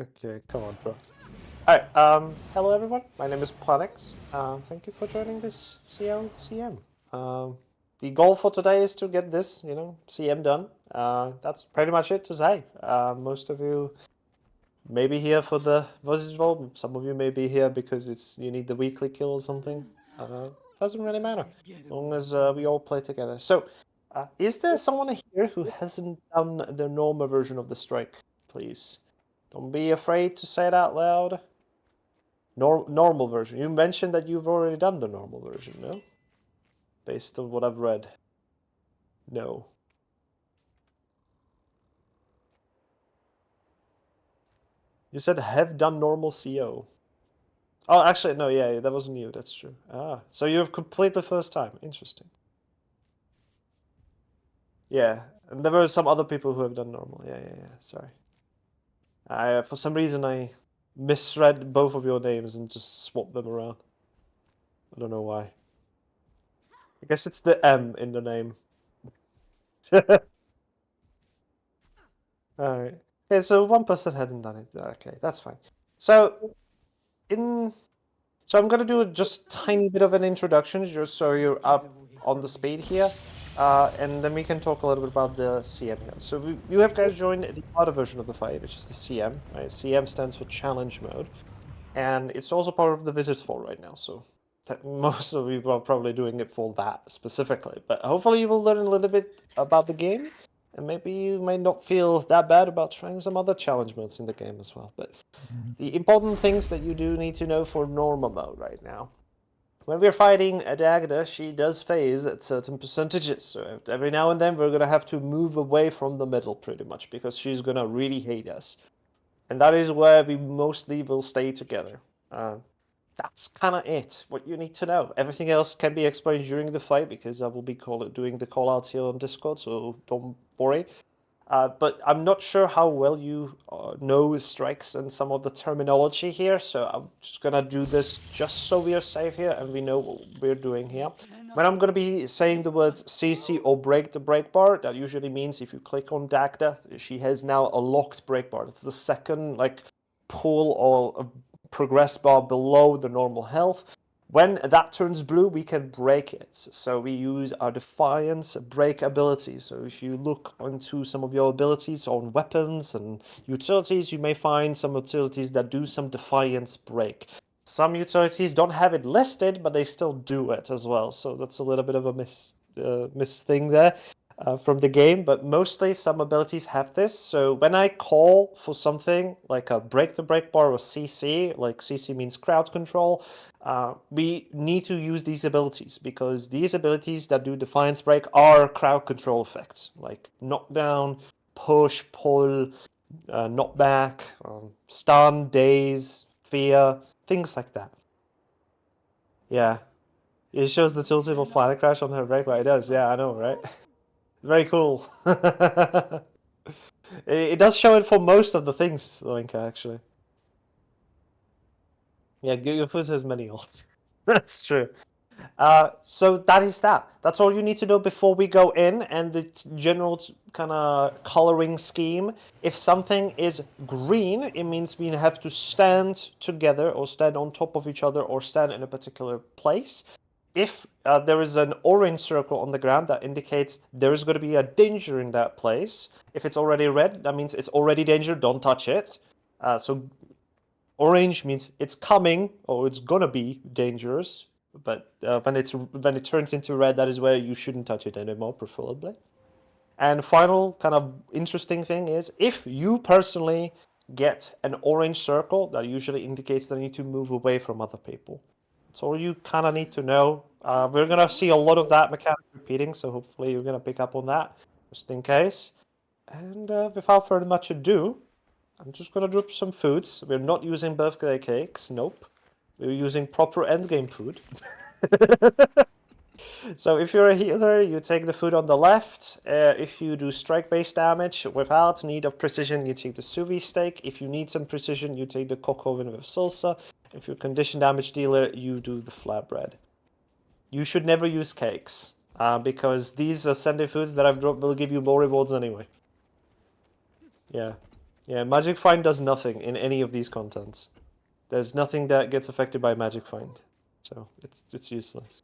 Okay, come on, bro. Alright, hello everyone. My name is Planix. Thank you for joining this CM. The goal for today is to get this, CM done. That's pretty much it to say. Most of you may be here for the versus role. Some of you may be here because you need the weekly kill or something. Doesn't really matter, as long as we all play together. So, is there someone here who hasn't done the normal version of the strike, please? Don't be afraid to say it out loud. Normal version. You mentioned that you've already done the normal version, no? Based on what I've read. No. You said have done normal CO. Oh, actually, no, yeah, that wasn't you. That's true. Ah, so you've completed the first time. Interesting. Yeah, and there were some other people who have done normal. Yeah. Sorry. For some reason, I misread both of your names and just swapped them around. I don't know why. I guess it's the M in the name. Alright. Okay, so one person hadn't done it. Okay, that's fine. So in so I'm gonna do just tiny bit of an introduction just so you're up on the speed here. And then we can talk a little bit about the CM here. So you have guys joined the other version of the fight, which is the CM, right? CM stands for challenge mode. And it's also part of the Wizards Fall right now, so most of you are probably doing it for that specifically. But hopefully you will learn a little bit about the game, and maybe you might not feel that bad about trying some other challenge modes in the game as well. But the important things that you do need to know for normal mode right now. When we're fighting a Dagda, she does phase at certain percentages, so every now and then we're gonna have to move away from the middle pretty much, because she's gonna really hate us. And that is where we mostly will stay together. That's kind of it. What you need to know. Everything else can be explained during the fight because I will be doing the callouts here on Discord, so don't worry. But I'm not sure how well you know strikes and some of the terminology here, so I'm just gonna do this just so we are safe here and we know what we're doing here. When I'm gonna be saying the words CC or break the break bar, that usually means if you click on Dagda, she has now a locked break bar. It's the second pull or progress bar below the normal health. When that turns blue, we can break it. So we use our Defiance break ability. So if you look onto some of your abilities on weapons and utilities, you may find some utilities that do some Defiance break. Some utilities don't have it listed, but they still do it as well. So that's a little bit of a miss thing there from the game, but mostly some abilities have this. So when I call for something like a break the break bar or CC, like CC means crowd control, we need to use these abilities because these abilities that do Defiance Break are crowd control effects, like knockdown, push, pull, knockback, stun, daze, fear, things like that. Yeah. It shows the tiltable planet crash on her break, but it does. Yeah, I know, right? Very cool. It does show it for most of the things, Link, actually. Yeah, GW2 has many ults. That's true. So that is that. That's all you need to know before we go in, and the general kind of coloring scheme. If something is green, it means we have to stand together, or stand on top of each other, or stand in a particular place. If there is an orange circle on the ground, that indicates there is going to be a danger in that place. If it's already red, that means it's already danger, don't touch it. So orange means it's coming, or it's gonna be dangerous. But when it turns into red, that is where you shouldn't touch it anymore, preferably. And final kind of interesting thing is if you personally get an orange circle, that usually indicates that you need to move away from other people. That's all you kind of need to know. We're gonna see a lot of that mechanic repeating, so hopefully you're gonna pick up on that, just in case. And without further much ado, I'm just gonna drop some foods. We're not using birthday cakes, nope. We're using proper endgame food. So if you're a healer, you take the food on the left. If you do strike-based damage without need of precision, you take the Suvi steak. If you need some precision, you take the cock oven with salsa. If you're a condition damage dealer, you do the flatbread. You should never use cakes, because these ascended foods that I've dropped will give you more rewards anyway. Yeah. Yeah, Magic Find does nothing in any of these contents. There's nothing that gets affected by Magic Find, so it's useless.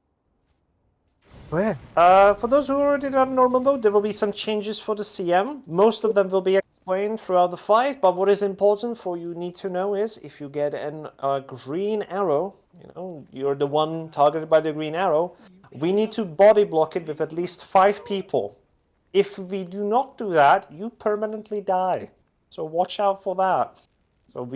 For those who already run normal mode, there will be some changes for the CM. Most of them will be explained throughout the fight, but what is important for you need to know is if you get a green arrow, you know, you're the one targeted by the green arrow, we need to body block it with at least 5 people. If we do not do that, you permanently die. So watch out for that. So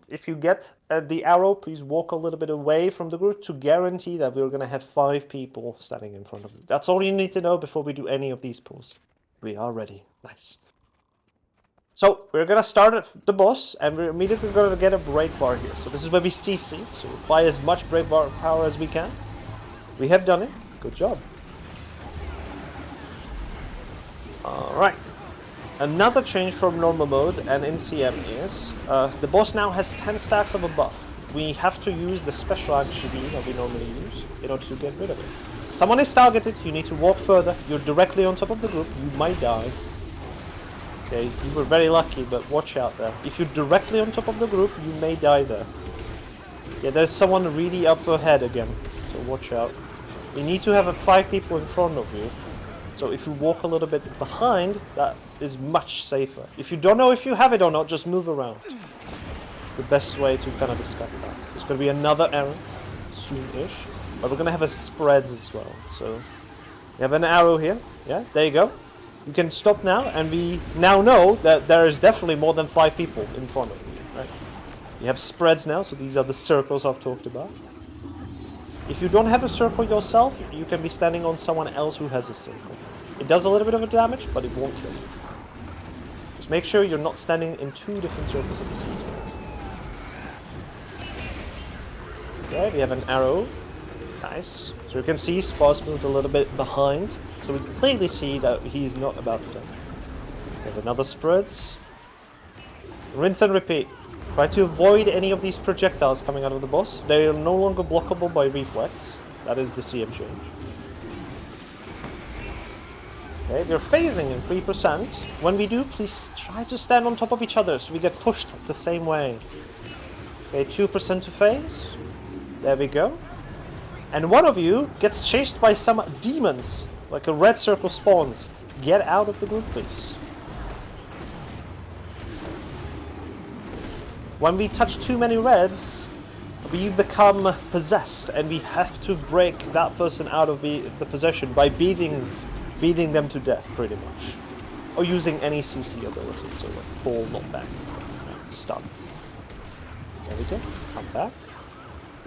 if you get the arrow, please walk a little bit away from the group to guarantee that we're going to have 5 people standing in front of you. That's all you need to know before we do any of these pulls. We are ready. Nice. So we're going to start at the boss, and we're immediately going to get a break bar here. So this is where we CC, so apply as much break bar power as we can. We have done it. Good job. Alright. Another change from normal mode and in CM is the boss now has 10 stacks of a buff. We have to use the special action that we normally use in order to get rid of it. Someone is targeted, you need to walk further, you're directly on top of the group, you might die. Okay, you were very lucky, but watch out there. If you're directly on top of the group, you may die there. Yeah, there's someone really up ahead again, so watch out. You need to have 5 people in front of you. So if you walk a little bit behind, that is much safer. If you don't know if you have it or not, just move around. It's the best way to kind of discover that. There's going to be another arrow soon-ish, but we're going to have a spreads as well. So you have an arrow here. Yeah, there you go. You can stop now, and we now know that there is definitely more than 5 people in front of you. Right? You have spreads now, so these are the circles I've talked about. If you don't have a circle yourself, you can be standing on someone else who has a circle. It does a little bit of a damage, but it won't kill you. Just make sure you're not standing in 2 different circles at the same time. Okay, we have an arrow. Nice. So you can see Spaz moved a little bit behind, so we clearly see that he's not about to die. We have another spreads. Rinse and repeat. Try to avoid any of these projectiles coming out of the boss. They are no longer blockable by reflex. That is the CM change. Okay, they're phasing in 3%. When we do, please try to stand on top of each other so we get pushed the same way. Okay, 2% to phase. There we go. And one of you gets chased by some demons, like a red circle spawns. Get out of the group, please. When we touch too many reds, we become possessed, and we have to break that person out of the possession by beating them to death, pretty much. Or using any CC abilities, so like fall, knockback, and stuff. Stun. There we go. Come back.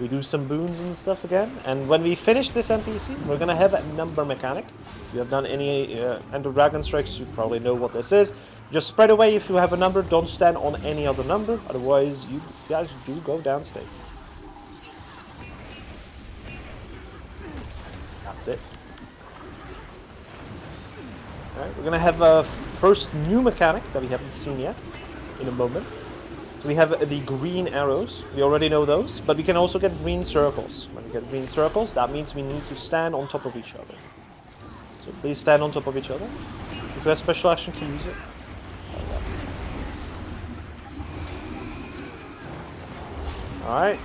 We do some boons and stuff again, and when we finish this NPC, we're gonna have a number mechanic. If you have done any Ender Dragon Strikes, you probably know what this is. Just spread away if you have a number, don't stand on any other number, otherwise you guys do go downstage. That's it. Alright, we're gonna have a first new mechanic that we haven't seen yet, in a moment. So we have the green arrows, we already know those, but we can also get green circles. When we get green circles, that means we need to stand on top of each other. So please stand on top of each other. If you have special action to use it. Alright,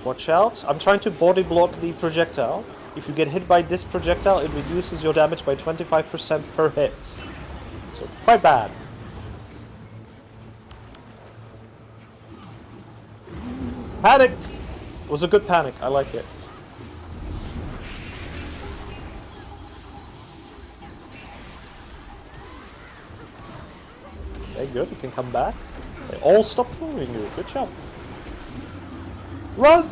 watch out. I'm trying to body block the projectile. If you get hit by this projectile, it reduces your damage by 25% per hit. So, quite bad. Panic! It was a good panic, I like it. Okay, good, you can come back. They all stopped following you, good job. Run!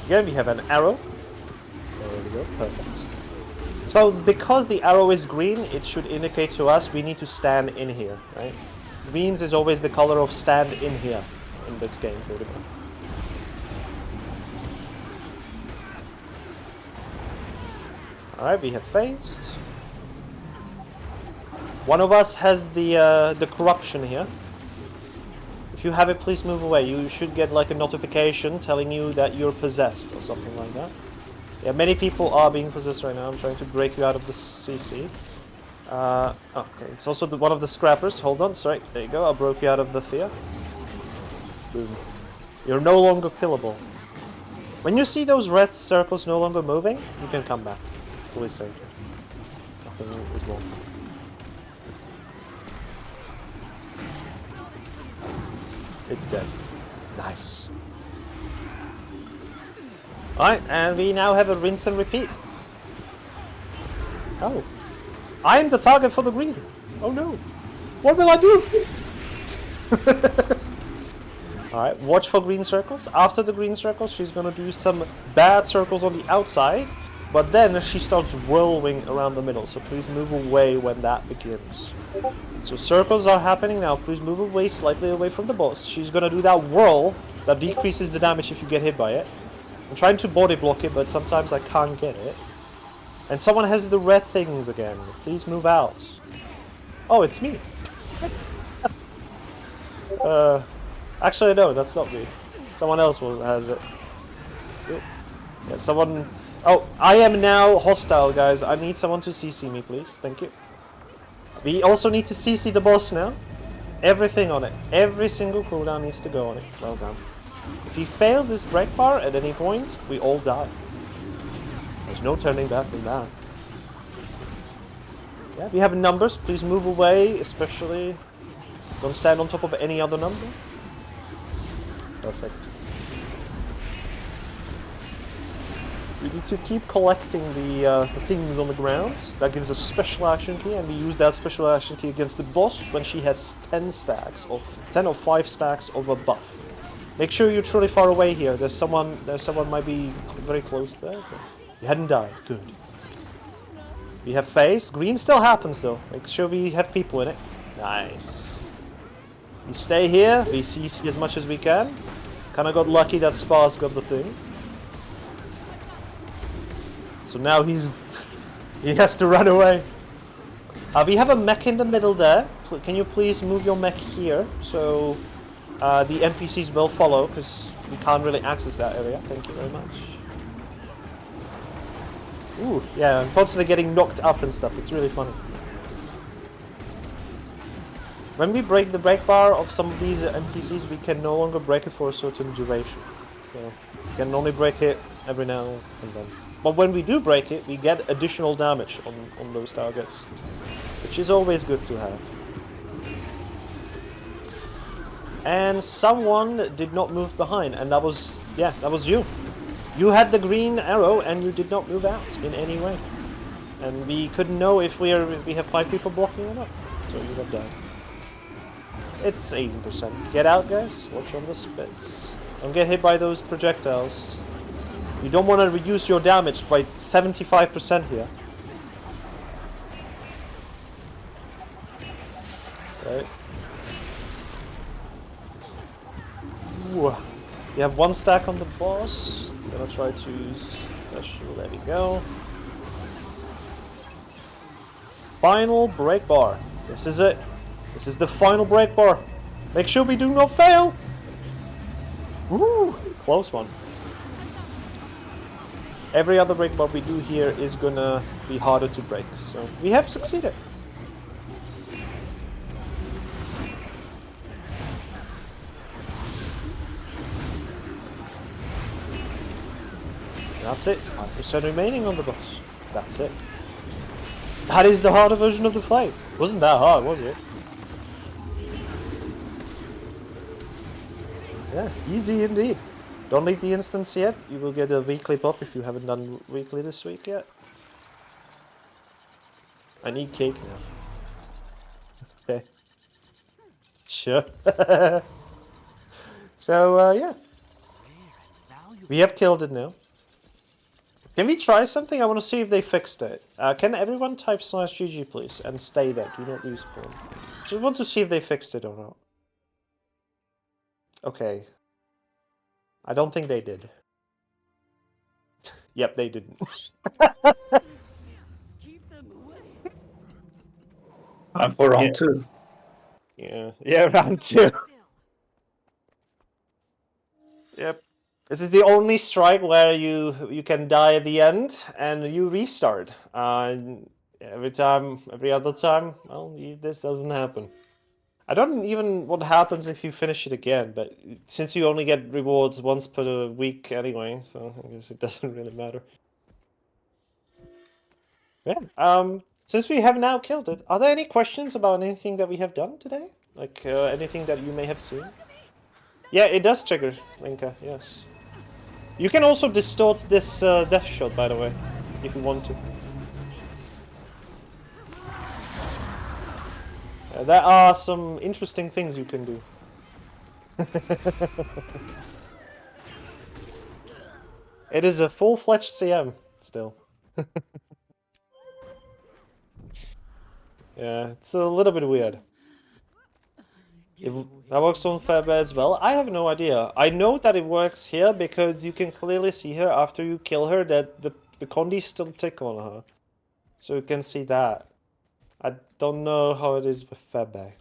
Again, we have an arrow. There we go, perfect. So, because the arrow is green, it should indicate to us we need to stand in here, right? Greens is always the color of stand in here in this game, pretty much. Alright, we have phased. One of us has the corruption here. If you have it, please move away. You should get like a notification telling you that you're possessed or something like that. Yeah, many people are being possessed right now. I'm trying to break you out of the CC. Okay, it's also one of the scrappers. Hold on, sorry. There you go. I broke you out of the fear. Boom. You're no longer killable. When you see those red circles no longer moving, you can come back. Fully safe. Nothing is wrong. It's dead. Nice. Alright, and we now have a rinse and repeat. Oh. I am the target for the green. Oh no. What will I do? Alright, watch for green circles. After the green circles, she's gonna do some bad circles on the outside, but then she starts whirling around the middle, so please move away when that begins. So circles are happening now, please move away, slightly away from the boss. She's gonna do that whirl that decreases the damage if you get hit by it. I'm trying to body block it, but sometimes I can't get it. And someone has the red things again. Please move out. Oh, it's me. Actually, no, that's not me. Someone else has it. Yeah, someone... Oh, I am now hostile, guys. I need someone to CC me, please. Thank you. We also need to CC the boss now. Everything on it. Every single cooldown needs to go on it. Well done. If you fail this break bar at any point, we all die. There's no turning back from that. Yeah, we have numbers. Please move away, especially... Don't stand on top of any other number. Perfect. We need to keep collecting the things on the ground. That gives us special action key, and we use that special action key against the boss when she has 10 stacks, or 10 or 5 stacks of a buff. Make sure you're truly far away here. There's someone might be very close there. But you hadn't died. Good. We have phase. Green still happens though. Make sure we have people in it. Nice. We stay here. We CC as much as we can. Kinda got lucky that Spar's got the thing. So now he has to run away. We have a mech in the middle there. Can you please move your mech here so the NPCs will follow, because we can't really access that area. Thank you very much. Ooh, yeah, I'm constantly getting knocked up and stuff. It's really funny. When we break the break bar of some of these NPCs, we can no longer break it for a certain duration. So we can only break it every now and then. But when we do break it, we get additional damage on those targets, which is always good to have. And someone did not move behind, and that was you. You had the green arrow and you did not move out in any way. And we couldn't know if we have 5 people blocking or not. So you have died. It's 80%. Get out, guys. Watch on the spits. Don't get hit by those projectiles. You don't want to reduce your damage by 75% here. Right. Ooh. You have 1 stack on the boss. I'm gonna try to special. There we go. Final break bar. This is it. This is the final break bar. Make sure we do not fail. Woo! Close one. Every other break bar we do here is gonna be harder to break. So we have succeeded. That's it. 5% remaining on the boss. That's it. That is the harder version of the fight. Wasn't that hard, was it? Yeah, easy indeed. Don't leave the instance yet. You will get a weekly pop if you haven't done weekly this week yet. I need cake now. Okay. Sure. So, yeah. We have killed it now. Can we try something? I want to see if they fixed it. Can everyone type /GG please and stay there? Do not respawn. Just want to see if they fixed it or not. Okay. I don't think they did. Yep, they didn't. I'm for round 2. Yeah, round 2. Yep. This is the only strike where you can die at the end and you restart. Every other time, well, this doesn't happen. I don't even what happens if you finish it again, but since you only get rewards once per week anyway, so I guess it doesn't really matter. Yeah. Since we have now killed it, are there any questions about anything that we have done today? Like anything that you may have seen? Yeah, it does trigger, Linka. Yes. You can also distort this death shot, by the way, if you want to. There are some interesting things you can do. It is a full-fledged CM still. Yeah, it's a little bit weird. That works on Fairbear as well. I have no idea. I know that it works here because you can clearly see her after you kill her that the condis still tick on her. So you can see that. I don't know how it is with Fairbear.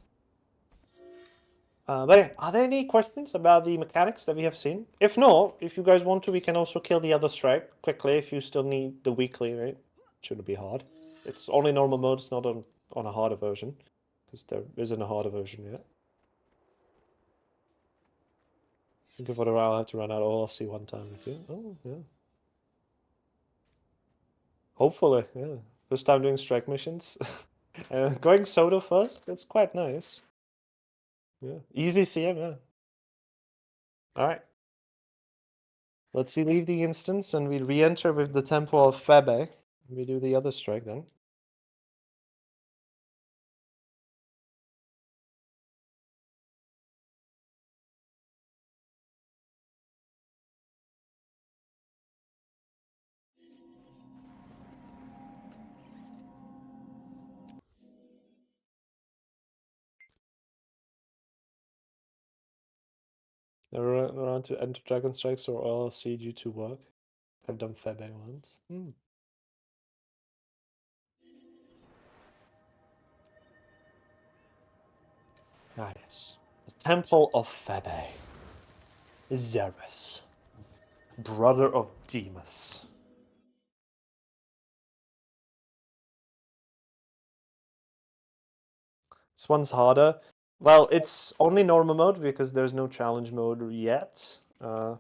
But yeah, are there any questions about the mechanics that we have seen? If not, if you guys want to, we can also kill the other strike quickly if you still need the weekly, right? Shouldn't be hard. It's only normal mode, it's not on a harder version. Because there isn't a harder version yet. Give it a while, I have to run out of OLC one time with you. Oh, yeah. Hopefully, yeah. First time doing strike missions. Going solo first, that's quite nice. Yeah. Easy CM, yeah. Alright. Let's see, leave the instance and we re-enter with the Temple of Febe. We do the other strike then. Around to enter Dragon Strikes or OLC due to work. I've done Febe once. Ah, yes. The Temple of Febe. Xeris. Brother of Demas. This one's harder. Well, it's only normal mode because there's no challenge mode yet. Yeah.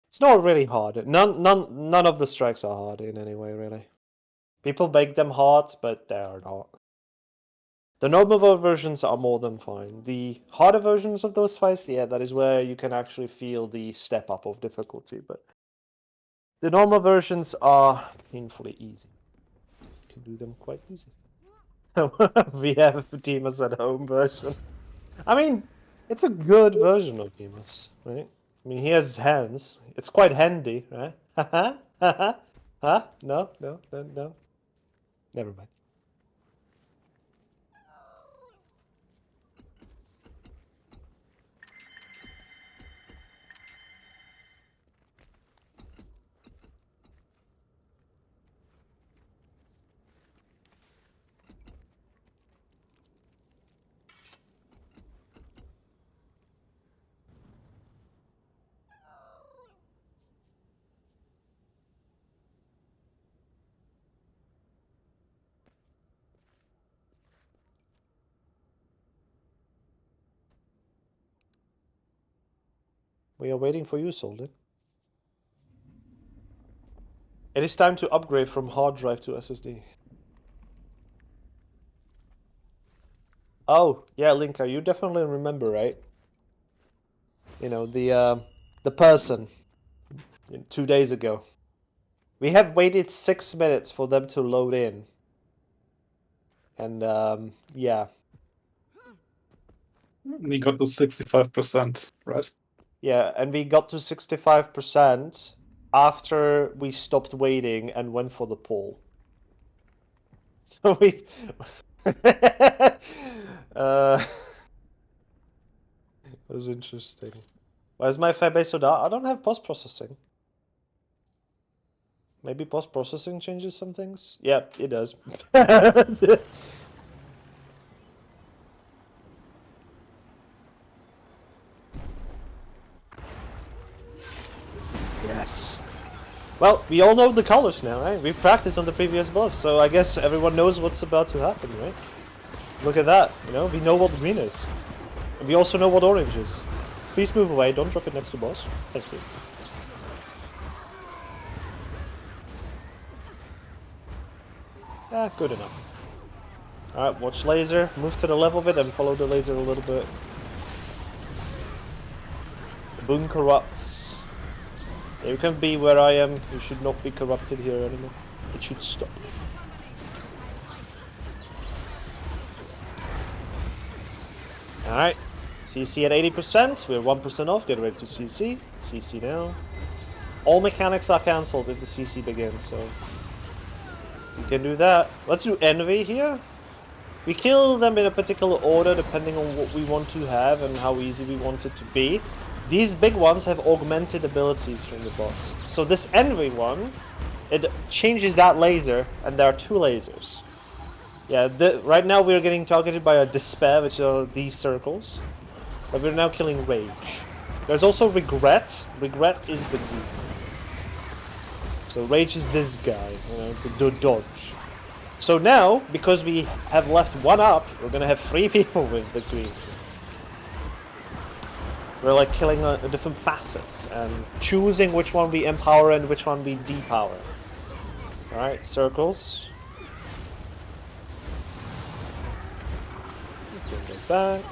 It's not really hard. None of the strikes are hard in any way, really. People make them hard, but they are not. The normal versions are more than fine. The harder versions of those fights, yeah, that is where you can actually feel the step up of difficulty, but the normal versions are painfully easy. You can do them quite easy. We have Demas at home version. I mean, it's a good version of Demas, right? I mean, he has hands. It's quite handy, right? Haha, haha, huh? No, no, no, no. Never mind. We are waiting for you, Solden. It is time to upgrade from hard drive to SSD. Oh, yeah, Linka, you definitely remember, right? You know, the person 2 days ago. We have waited 6 minutes for them to load in. And, yeah. We got to 65%, right? Yeah, and we got to 65% after we stopped waiting and went for the poll. So we... It was interesting. Why is my Firebase so dark? I don't have post-processing. Maybe post-processing changes some things? Yeah, it does. Yes. Well, we all know the colors now, right? We've practiced on the previous boss, so I guess everyone knows what's about to happen, right? Look at that, you know? We know what green is. And we also know what orange is. Please move away, don't drop it next to boss. Thank you. Ah, good enough. Alright, watch laser, move to the level bit and follow the laser a little bit. The boon corrupts. Yeah, you can be where I am, you should not be corrupted here anymore. It should stop. Alright, CC at 80%, we're 1% off, get ready to CC. CC now. All mechanics are cancelled if the CC begins, so you can do that. Let's do Envy here. We kill them in a particular order depending on what we want to have and how easy we want it to be. These big ones have augmented abilities from the boss. So this Envy one, it changes that laser, and there are 2 lasers. Yeah, right now we're getting targeted by a Despair, which are these circles. But we're now killing Rage. There's also Regret. Regret is the green. So Rage is this guy, you know, the dodge. So now, because we have left 1 up, we're gonna have 3 people with the green. We're like killing different facets and choosing which one we empower and which one we depower. Alright, circles. Bring it back.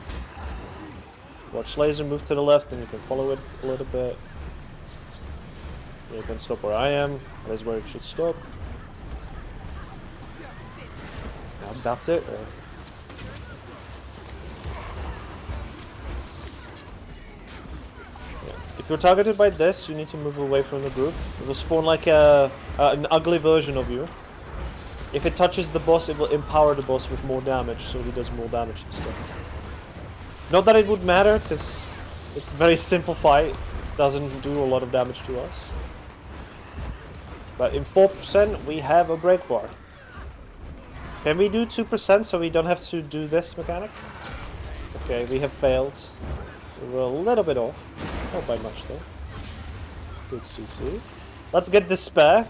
Watch laser move to the left and you can follow it a little bit. You can stop where I am. That is where it should stop. That's it. If you're targeted by this, you need to move away from the group. It will spawn like an ugly version of you. If it touches the boss, it will empower the boss with more damage, so he does more damage and stuff. Not that it would matter, because it's a very simple fight. It doesn't do a lot of damage to us. But in 4%, we have a break bar. Can we do 2% so we don't have to do this mechanic? Okay, we have failed. We're a little bit off. Not by much though. Good CC. Let's get Despair.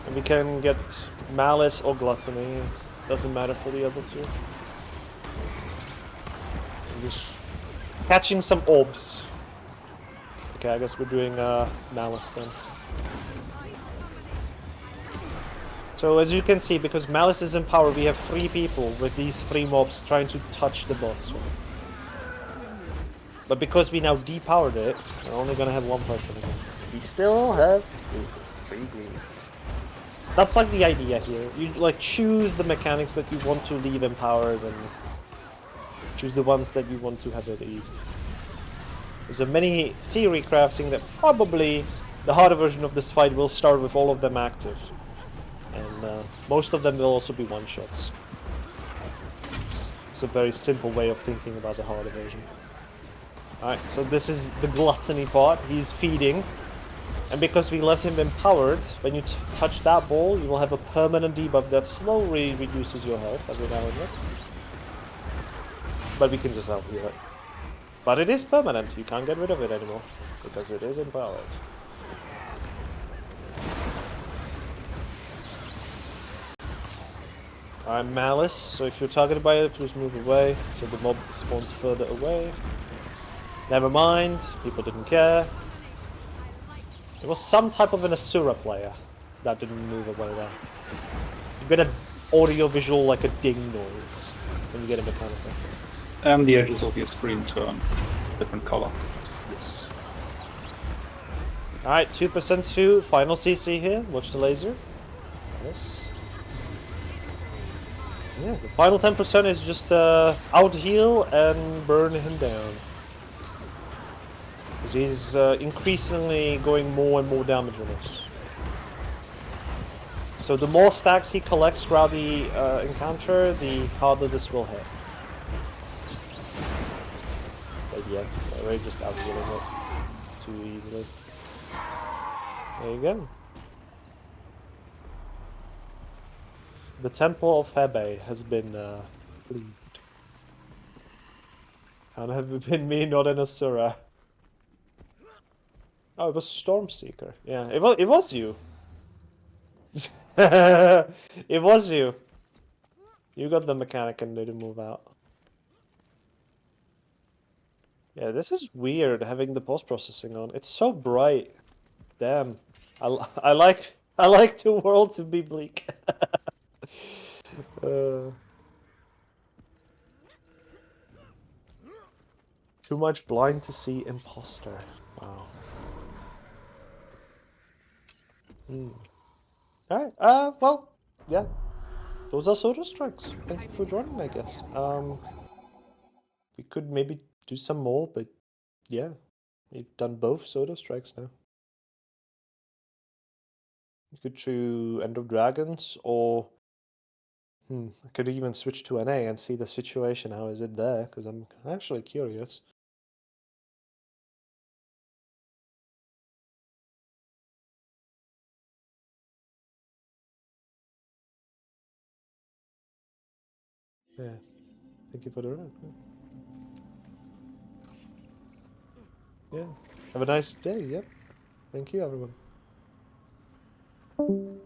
And we can get Malice or Gluttony. Doesn't matter for the other 2. I'm just catching some orbs. Okay, I guess we're doing Malice then. So as you can see, because Malice is in power, we have 3 people with these 3 mobs trying to touch the boss. Right? But because we now depowered it, we're only gonna have 1 person again. We still have 3 greens. That's like the idea here. You like choose the mechanics that you want to leave empowered and choose the ones that you want to have it easy. There's a many theory crafting that probably the harder version of this fight will start with all of them active. And most of them will also be one-shots. It's a very simple way of thinking about the harder version. Alright, so this is the gluttony part. He's feeding. And because we left him empowered, when you touch that ball, you will have a permanent debuff that slowly reduces your health every now and then. But we can just help you it. But it is permanent. You can't get rid of it anymore. Because it is empowered. I'm Malice, so if you're targeted by it, please move away, so the mob spawns further away. Never mind, people didn't care. It was some type of an Asura player that didn't move away there. You get an audio-visual, like a ding noise, when you get a mechanical. And the edges of your screen turn different color. Yes. Alright, 2% to final CC here, watch the laser. Yes. Yeah, the final 10% is just out heal and burn him down. Because he's increasingly going more and more damage on us. So the more stacks he collects throughout the encounter, the harder this will hit. But yeah, we're just out healing it too easily. There you go. The Temple of Hebe has been cleaned. Can't have it been me, not an Asura. Oh, it was Stormseeker. Yeah, it was you. It was you. You got the mechanic and didn't move out. Yeah, this is weird having the post-processing on. It's so bright. Damn. I like the world to be bleak. Too much blind to see imposter. Wow. Alright, well, yeah. Those are soda strikes. Thank you for joining, I guess. We could maybe do some more, but yeah. We've done both soda strikes now. You could choose End of Dragons, or I could even switch to NA and see the situation. How is it there? Because I'm actually curious. Yeah. Thank you for the ride. Yeah. Have a nice day. Yep. Thank you, everyone. Hmm.